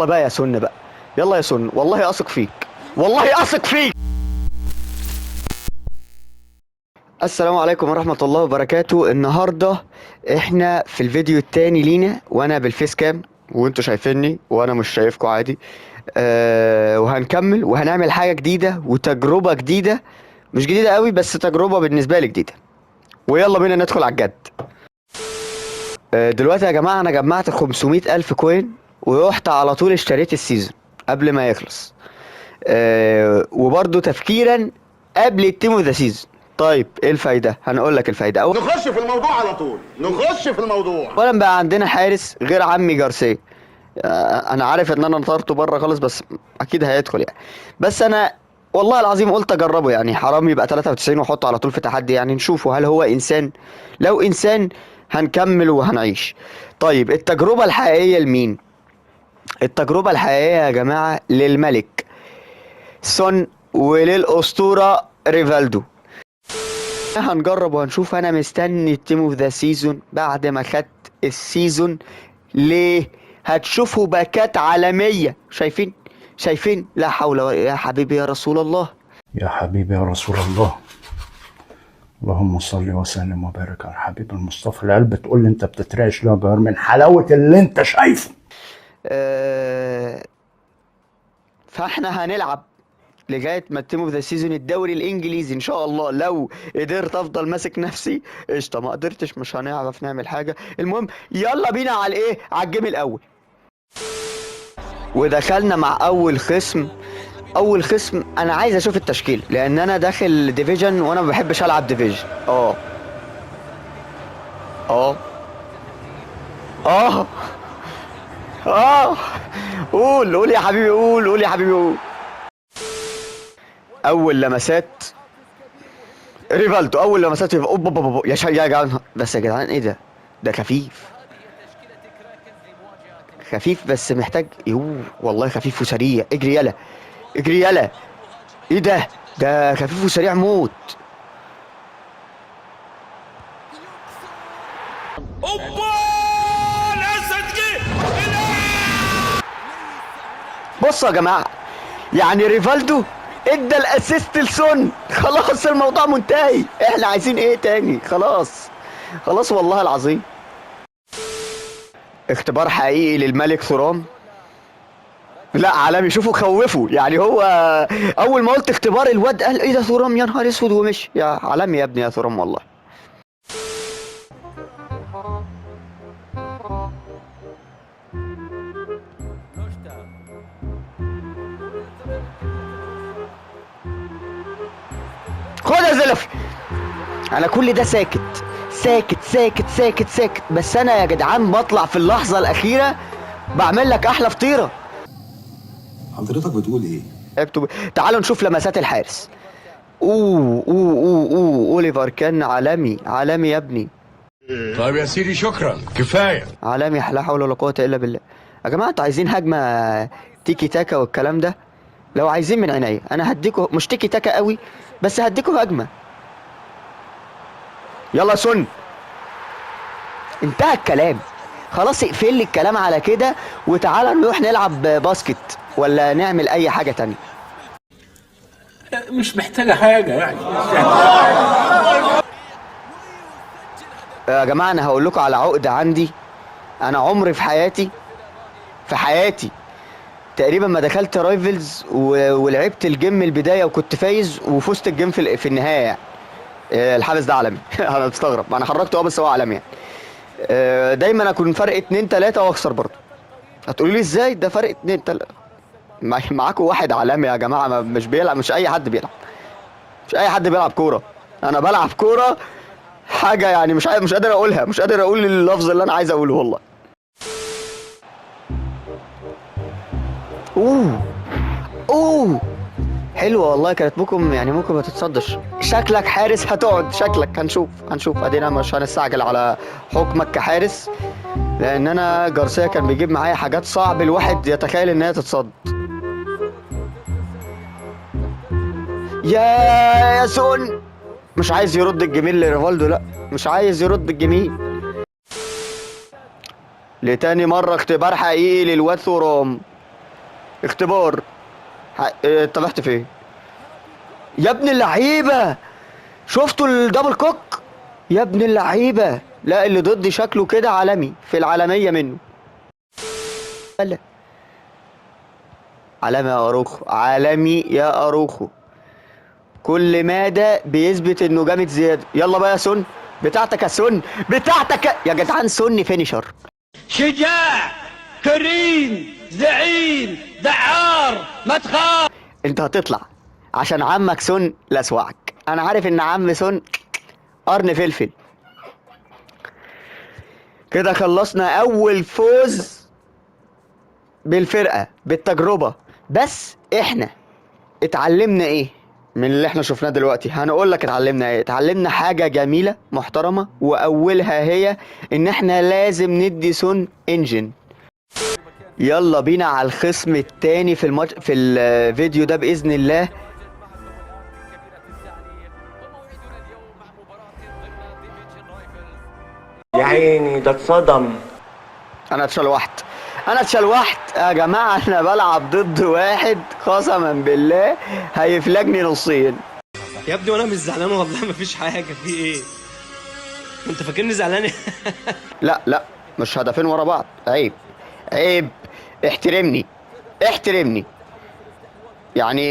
يلا بقى يا سن بقى. يلا يا سن، والله اثق فيك، والله اثق فيك. السلام عليكم ورحمة الله وبركاته. النهاردة احنا في الفيديو التاني لينا، وانا بالفيس كام وانتوا شايفيني وانا مش شايفكم عادي. وهنكمل وهنعمل حاجة جديدة وتجربة جديدة، مش جديدة قوي بس تجربة بالنسبة لي جديدة. ويلا بينا ندخل على الجد. دلوقتي يا جماعة انا جمعت 500 الف كوين، ورحت على طول اشتريت السيزون قبل ما يخلص. وبرضه تفكيرا قبل التيم اوف ذا سيزون. طيب ايه الفايده؟ هنقول لك الفايده. نخش في الموضوع على طول، نخش في الموضوع. اولا بقى عندنا حارس غير عمي جارسيا. انا عارف ان انا نطرته بره خالص، بس اكيد هيدخل يعني. بس انا والله العظيم قلت اجربه، يعني حرام يبقى 93 واحطه على طول في تحدي، يعني نشوفه هل هو انسان. لو انسان هنكمل وهنعيش. طيب التجربه الحقيقيه لمين؟ التجربه الحقيقيه يا جماعه للملك سون وللاسطوره ريفالدو. هنجرب وهنشوف. انا مستني التيم اوف ذا سيزون بعد ما خدت السيزون. ليه؟ هتشوفوا باكات عالميه. شايفين لا حول ولا يا حبيبي يا رسول الله. يا حبيبي يا رسول الله، اللهم صل وسلم وبارك على حبيب المصطفى. العيال بتقول لي انت بتترعش ليه يا جار من حلاوه اللي انت شايفه. فاحنا هنلعب لغايه ما التيم اوف ذا سيزون الدوري الانجليزي ان شاء الله. لو قدرت افضل ماسك نفسي قشطه، ما قدرتش مش هنعرف نعمل حاجه. المهم يلا بينا على الايه، على الجيم الاول. ودخلنا مع اول خصم. اول خصم انا عايز اشوف التشكيل، لان انا داخل ديفيجن وانا ما بحبش العب ديفيجن. اه اه قول يا حبيبي، قول يا حبيبي قول. اول لمسات ريفالدو، اول لمسات اوب يا يا جدعان. بس يا جدعان ايه ده؟ ده خفيف بس محتاج والله خفيف وسريع. اجري يلا، اجري يلا. ايه ده؟ ده خفيف وسريع موت. اوبا الاسد جه. بصوا يا جماعه، يعني ريفالدو ادى الاسيست لسون. خلاص الموضوع منتهي. احنا عايزين ايه تاني؟ خلاص والله العظيم. اختبار حقيقي للملك ثورام. لا عالمي، شوفوا خوفوا يعني. هو اول ما قلت اختبار الواد قال ايه ده ثورام؟ يا نهار اسود ومشي. يا عالمي يا ابني يا ثورام والله. خد يا زلفي. انا كل ده ساكت ساكت ساكت ساكت ساكت، بس انا يا جدعان بطلع في اللحظه الاخيره بعمل لك احلى فطيره. حضرتك بتقول ايه؟ اكتب. تعالوا نشوف لمسات الحارس. اوه اوليفر كان عالمي عالمي يا ابني. طيب يا سيدي شكرا كفايه. عالمي، لا حول ولا قوه الا بالله. يا جماعه انتوا عايزين هجمه تيكي تاكا والكلام ده؟ لو عايزين من عينيا انا هديكوا، مش تيكي تاكا قوي بس هديكوا هجمه. يلا سن. انتهى الكلام. خلاص اقفل لي الكلام على كده، وتعالى نروح نلعب باسكت ولا نعمل اي حاجه تانية. مش محتاجه حاجه يعني. يا جماعه انا هقول لكم على عقده عندي. انا عمري في حياتي تقريبا ما دخلت رايفلز ولعبت الجيم من البدايه وكنت فايز وفزت الجيم في النهايه يعني. الحارس ده عالمي. انا بستغرب، انا حركته بس هو عالمي يعني. دايما اكون فرق 2 3 واخسر برضه. هتقولوا لي ازاي ده فرق 2 3؟ معاكم واحد عالمي يا جماعه، مش بيلعب، مش اي حد بيلعب كوره. انا بلعب كوره حاجه يعني مش قادر اقولها، مش قادر اقول اللفظ اللي انا عايز اقوله والله. اوه حلوه والله. كانت ممكن ما تتصدش. شكلك حارس هتقعد، شكلك. هنشوف ادينا. مش هنستعجل على حكمك كحارس، لان انا جارسيا كان بيجيب معايا حاجات صعب الواحد يتخيل ان هي تتصد. يا سون مش عايز يرد الجميل لريفالدو. لا مش عايز يرد الجميل. لتاني مره اختبار حقيقي للواد ثورام. اختبار. طلعت فين يا ابن اللعيبه؟ شفتوا الدبل كوك يا ابن اللعيبه؟ لا اللي ضدي شكله كده عالمي في العالميه منه. لا عالمي يا اروخو، عالمي يا اروخو. كل مادة بيثبت انه جامد زياده. يلا بقى يا سون، بتاعتك يا سون، بتاعتك يا جدعان. سون فينيشر. شجاع، كريم، زعيم، دعار، ما تخاف. انت هتطلع عشان عمك سون لسوعك. انا عارف ان عم سون قرن فلفل. كده خلصنا اول فوز بالفرقة بالتجربة. بس احنا اتعلمنا ايه من اللي احنا شفناه دلوقتي؟ هنقول لك اتعلمنا ايه. اتعلمنا حاجة جميلة محترمة، واولها هي ان احنا لازم ندي سون انجن. يلا بينا على الخصم التاني في الماتش في الفيديو ده باذن الله. يا عيني ده اتصدم. انا اتشلوحت، انا اتشلوحت يا جماعه. انا بلعب ضد واحد قسما بالله هيفلجني نصين. يا ابني وانا مش زعلان والله، مفيش حاجه. في ايه؟ انت فاكرني زعلان؟ لا لا، مش هدفين ورا بعض، عيب عيب. احترمني احترمني. يعني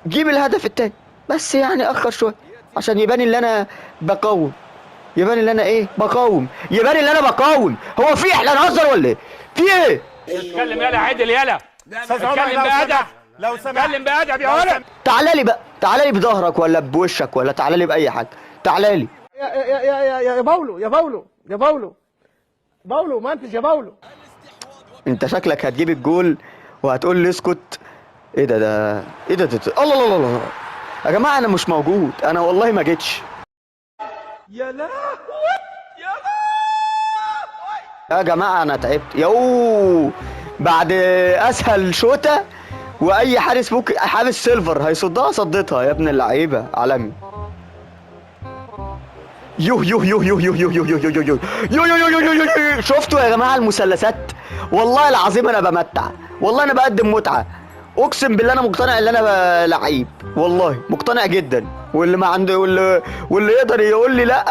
جيب الهدف التاني بس، يعني اخر شويه عشان يبان ان انا بقاوم. يبان ان انا ايه؟ بقاوم. يبان ان انا بقاوم. هو في احنا نهزر ولا ايه؟ في ايه؟ اتكلم يلا عدل يلا. اتكلم بأدب. لو سمحت اتكلم بأدب يا ولد. تعالى لي بقى، تعالى لي بظهرك ولا بوشك ولا تعالى لي باي حاجه. تعالى لي يا باولو يا باولو يا باولو. باولو منتج يا باولو. انت شكلك هتجيب الجول وهتقول لي اسكت. ايه ده ايه ده الله الله الله الله. يا جماعه انا مش موجود، انا والله ما جيتش. يا لهوي يا يا جماعه انا تعبت يو. بعد اسهل شوطه واي حارس ممكن، حارس سيلفر هيصدها صدتها يا ابن اللعيبه. عالمي. يوه يوه يوه يوه يوه يوه يوه يوه يوه يوه يوه يوه يوه يوه يوه يوه. شفتوا يا جماعه المثلثات؟ والله العظيم انا بمتع، والله انا بقدم متعه. اقسم بالله انا مقتنع ان انا لعيب، والله مقتنع جدا. واللي ما عنده واللي يقدر يقول لي لا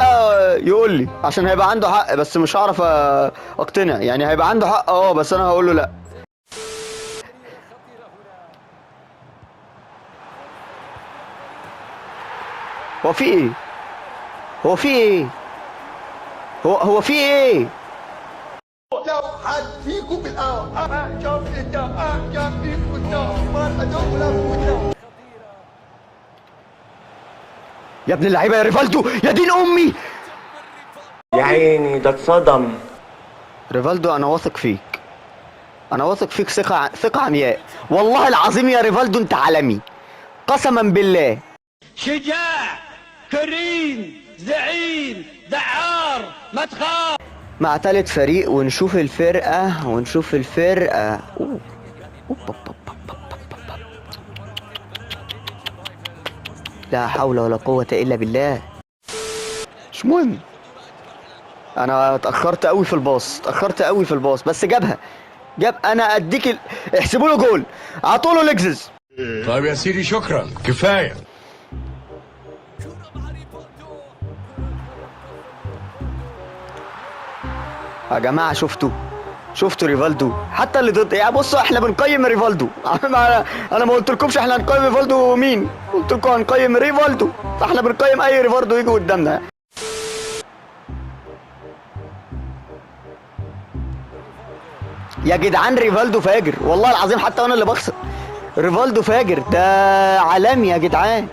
يقول لي، عشان هيبقى عنده حق بس مش هعرف اقتنع. يعني هيبقى عنده حق بس انا هقول له لا. هو في ايه؟ هو في ايه؟ هو في ايه؟ لو حد فيكم بالقهوة أعجب أنت أعجب فيكم ما أدوم له. يا ابن اللعيبه يا ريفالدو، يا دين امي. يا عيني ده اتصدم. ريفالدو انا واثق فيك، انا واثق فيك ثقه عمياء. والله العظيم يا ريفالدو انت عالمي قسما بالله. شجاع، كريم، زعيم، دعار، ما تخاف. مع تالت فريق ونشوف الفرقه ونشوف الفرقه. لا حول ولا قوه الا بالله. مش مهم، انا اتاخرت قوي في الباص، اتاخرت قوي في الباص بس جابها. جاب. انا اديك احسبوا له جول، عطوا له لكزس. طيب يا سيدي شكرا كفايه. يا جماعه شفتوا ريفالدو؟ حتى اللي ضد يعني بصوا احنا بنقيم ريفالدو. انا ما قلتلكمش احنا هنقيم ريفالدو مين، قلت لكم هنقيم ريفالدو، فاحنا بنقيم اي ريفالدو يجي قدامنا. يا جدعان ريفالدو فاجر والله العظيم، حتى انا اللي بخسر. ريفالدو فاجر، ده عالمي يا جدعان.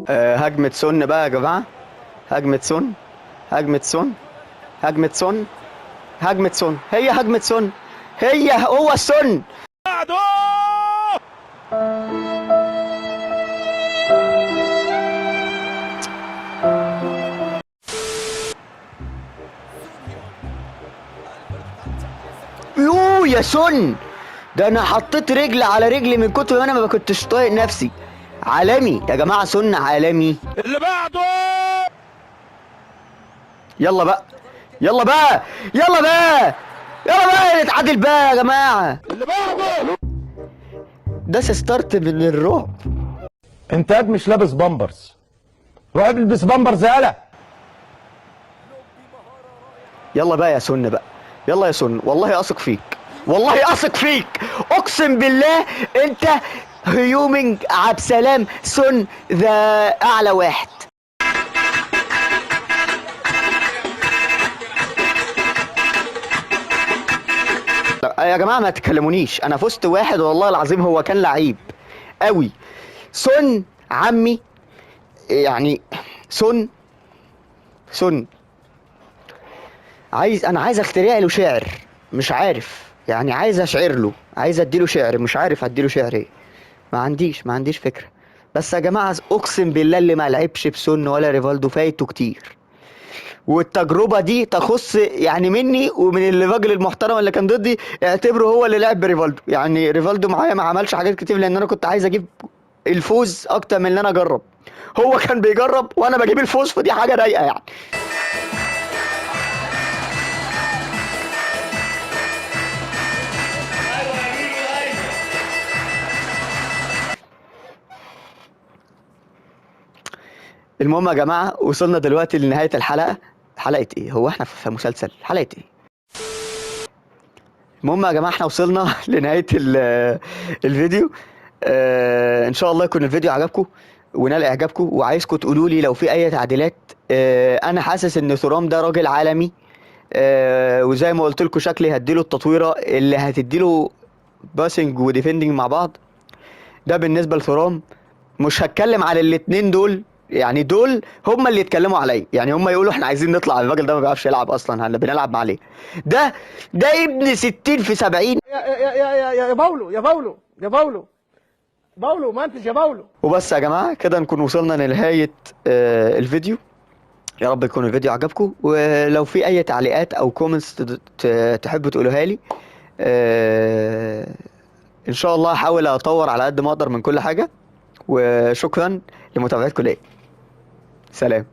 هجمة سون بقى يا جماعة. هجمة سون، هجمة سون، هجمة سون، هجمة سون. هي هجمة سون، هو السون. يوه يا سون، ده انا حطيت رجل على رجلي من كتر ما انا ما كنتش طايق نفسي. عالمي يا جماعه، سون عالمي. اللي بعده. يلا بقى يلا بقى يلا بقى يلا بقى نتعادل بقى يا جماعه. ده ستارت من الرعب. انت ياد مش لابس بامبرز، روح البس بامبرز يالا. يلا بقى يا سن بقى، يلا يا سن، والله اثق فيك، والله اثق فيك، اقسم بالله انت هيومنج عبد سلام سن ذا اعلى واحد. لا يا جماعه ما تكلمونيش، انا فزت واحد والله العظيم، هو كان لعيب قوي. سن عمي يعني، سن انا عايز اخترع له شعر، مش عارف يعني، عايز اشعر له، عايز اديله شعر، مش عارف اديله شعر ايه، ما عنديش فكرة. بس يا جماعة اقسم بالله اللي ما لعبش بسن ولا ريفالدو فايته كتير، والتجربة دي تخص يعني مني ومن الراجل المحترم اللي كان ضدي، اعتبره هو اللي لعب بريفالدو. يعني ريفالدو معايا ما عملش حاجات كتير، لان انا كنت عايز اجيب الفوز اكتر من ان انا اجرب. هو كان بيجرب وانا بجيب الفوز، فدي حاجة رايقة يعني. المهم يا جماعة وصلنا دلوقتي لنهاية الحلقة. حلقة ايه؟ هو احنا في مسلسل؟ حلقة ايه؟ المهم يا جماعة احنا وصلنا لنهاية الفيديو. ان شاء الله يكون الفيديو عجبكم ونال اعجابكم، وعايزكم تقولوا لي لو في اي تعديلات. انا حاسس ان ثرام ده راجل عالمي، وزي ما قلت لكم شكلي هديله التطويرة اللي هتديله باسنج وديفندنج مع بعض. ده بالنسبة لثرام. مش هتكلم على الاتنين دول، يعني دول هم اللي يتكلموا عليا، يعني هم يقولوا احنا عايزين نطلع، الراجل ده ما بيعرفش يلعب اصلا، احنا بنلعب مع ليه. ده ابن 60 في 70. يا باولو يا باولو يا باولو، باولو منتج يا باولو. وبس يا جماعه كده نكون وصلنا لنهايه الفيديو. يا رب يكون الفيديو عجبكم، ولو في اي تعليقات او كومنتس تحبوا تقولوها لي، ان شاء الله هحاول اطور على قد ما اقدر من كل حاجه. وشكرا لمتابعتكم ليا. سلام.